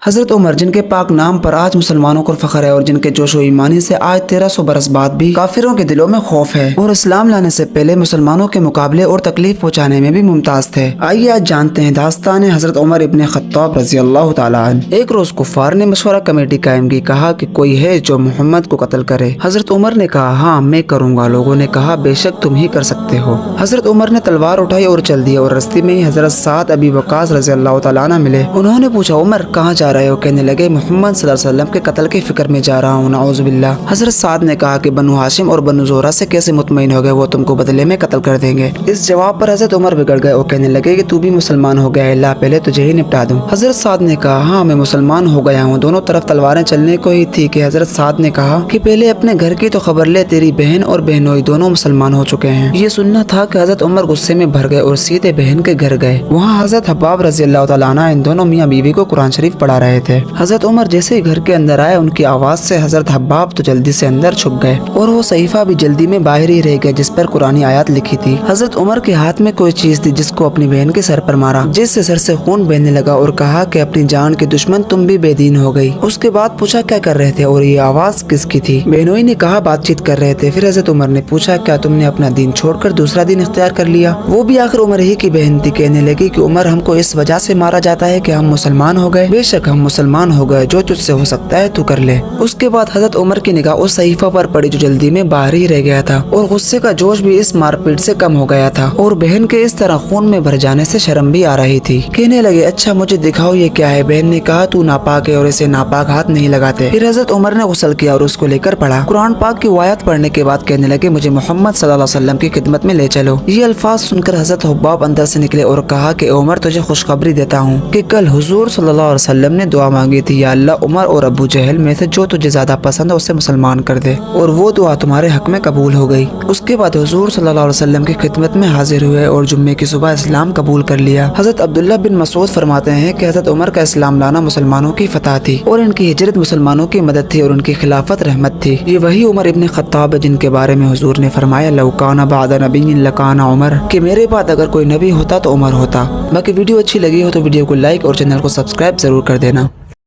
حضرت عمر جن کے پاک نام پر آج مسلمانوں کو فخر ہے اور جن کے جوش و ایمانی سے آج 1300 برس بعد بھی کافروں کے دلوں میں خوف ہے اور اسلام لانے سے پہلے مسلمانوں کے مقابلے اور تکلیف پہنچانے میں بھی ممتاز تھے۔ آئیے آج جانتے ہیں داستان حضرت عمر ابن خطاب رضی اللہ تعالیٰ عنہ۔ ایک روز کفار نے مشورہ کمیٹی قائم کی، کہا کہ کوئی ہے جو محمد کو قتل کرے؟ حضرت عمر نے کہا ہاں میں کروں گا۔ لوگوں نے کہا بے شک تم ہی کر سکتے ہو۔ حضرت عمر نے تلوار اٹھائی اور چل دیا اور رستے میں ہی حضرت سعد ابی وقاص رضی اللہ تعالیٰ عنہ ملے۔ انہوں نے پوچھا عمر کہاں جا رہے ہو؟ کہنے لگے محمد صلی اللہ علیہ وسلم کے قتل کی فکر میں جا رہا ہوں، نعوذ باللہ۔ حضرت سعد نے کہا کہ بنو ہاشم اور بنو زہرہ سے کیسے مطمئن ہو گئے؟ وہ تم کو بدلے میں قتل کر دیں گے۔ اس جواب پر حضرت عمر بگڑ گئے اور کہنے لگے کہ تو بھی مسلمان ہو گیا، اللہ پہلے تجھے ہی نپٹا دوں۔ حضرت سعد نے کہا ہاں میں مسلمان ہو گیا ہوں۔ دونوں طرف تلواریں چلنے کو ہی تھی کہ حضرت سعد نے کہا کہ پہلے اپنے گھر کی تو خبر لے، تیری بہن اور بہنوئی دونوں مسلمان ہو چکے ہیں۔ یہ سننا تھا کہ حضرت عمر غصے میں بھر گئے اور سیدھے بہن کے گھر گئے۔ وہاں حضرت حباب رضی اللہ تعالیٰ عنہ ان دونوں میاں بیوی کو قرآن شریف پڑھا رہے تھے۔ حضرت عمر جیسے ہی گھر کے اندر آئے، ان کی آواز سے حضرت حباب تو جلدی سے اندر چھپ گئے اور وہ صحیفہ بھی جلدی میں باہر ہی رہ گیا جس پر قرآنی آیات لکھی تھی۔ حضرت عمر کے ہاتھ میں کوئی چیز تھی جس کو اپنی بہن کے سر پر مارا، جس سے سر سے خون بہنے لگا اور کہا کہ اپنی جان کے دشمن تم بھی بے دین ہو گئی۔ اس کے بعد پوچھا کیا کر رہے تھے اور یہ آواز کس کی تھی؟ بہنوئی نے کہا بات چیت کر رہے تھے۔ پھر حضرت عمر نے پوچھا کیا تم نے اپنا دین چھوڑ کر دوسرا دین اختیار کر لیا؟ وہ بھی آخر عمر ہی کی بہن تھی۔ کہنے لگی کہ عمر ہم کو اس وجہ سے مارا جاتا ہے کہ ہم مسلمان ہو گئے؟ بے شک ہم مسلمان ہو گئے، جو تجھ سے ہو سکتا ہے تو کر لے۔ اس کے بعد حضرت عمر کی نگاہ اس صحیفہ پر پڑی جو جلدی میں باہر ہی رہ گیا تھا اور غصے کا جوش بھی اس مار پیٹ سے کم ہو گیا تھا اور بہن کے اس طرح خون میں بھر جانے سے شرم بھی آ رہی تھی۔ کہنے لگے اچھا مجھے دکھاؤ یہ کیا ہے؟ بہن نے کہا تو ناپاک ہے اور اسے ناپاک ہاتھ نہیں لگاتے۔ پھر حضرت عمر نے غسل کیا اور اس کو لے کر پڑھا۔ قرآن پاک کی آیات پڑھنے کے بعد کہنے لگے مجھے محمد صلی اللہ علیہ وسلم کی خدمت میں لے چلو۔ یہ الفاظ سن کر حضرت حباب اندر سے نکلے اور کہا کہ عمر تجھے خوشخبری دیتا ہوں کہ کل حضور صلی اللہ علیہ وسلم نے دعا مانگی تھی، یا اللہ عمر اور ابو جہل میں سے جو تجھے زیادہ پسند ہے اسے مسلمان کر دے، اور وہ دعا تمہارے حق میں قبول ہو گئی۔ اس کے بعد حضور صلی اللہ علیہ وسلم کی خدمت میں حاضر ہوئے اور جمعے کی صبح اسلام قبول کر لیا۔ حضرت عبداللہ بن مسعود فرماتے ہیں کہ حضرت عمر کا اسلام لانا مسلمانوں کی فتح تھی اور ان کی ہجرت مسلمانوں کی مدد تھی اور ان کی خلافت رحمت تھی۔ یہ وہی عمر ابن خطاب ہے جن کے بارے میں حضور نے فرمایا لو کان بعد نبی لکان عمر، کہ میرے بعد اگر کوئی نبی ہوتا تو عمر ہوتا۔ باقی ویڈیو اچھی لگی ہو تو ویڈیو کو لائک اور چینل کو سبسکرائب ضرور کر دینا۔